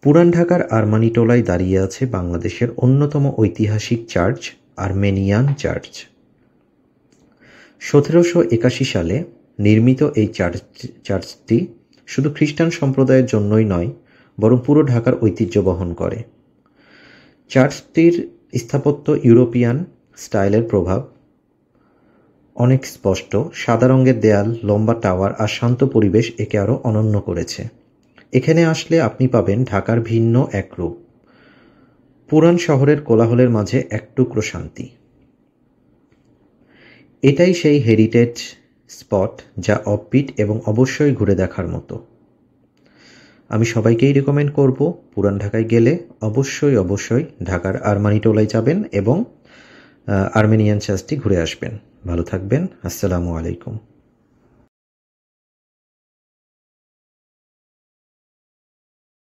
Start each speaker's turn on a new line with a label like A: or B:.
A: পুরান ঢাকার আরমানিটোলায় দাঁড়িয়ে আছে বাংলাদেশের অন্যতম ঐতিহাসিক চার্চ আর্মেনিয়ান চার্চ। ১৭৮১ সালে নির্মিত এই চার্চটি শুধু খ্রিস্টান সম্প্রদায়ের জন্যই নয়, বরং পুরো ঢাকার ঐতিহ্য বহন করে। চার্চটির স্থাপত্য ইউরোপিয়ান স্টাইলের প্রভাব অনেক স্পষ্ট। সাদা রঙের দেয়াল, লম্বা টাওয়ার আর শান্ত পরিবেশ একে আরও অনন্য করেছে। এখানে আসলে আপনি পাবেন ঢাকার ভিন্ন এক রূপ, পুরান শহরের কোলাহলের মাঝে এক টুকরো শান্তি। এটাই সেই হেরিটেজ স্পট যা অফবিট এবং অবশ্যই ঘুরে দেখার মতো। আমি সবাইকেই রেকমেন্ড করব, পুরান ঢাকায় গেলে অবশ্যই ঢাকার আরমানিটোলায় যাবেন এবং আর্মেনিয়ান চার্চটি ঘুরে আসবেন। ভালো থাকবেন। আসসালামু আলাইকুম।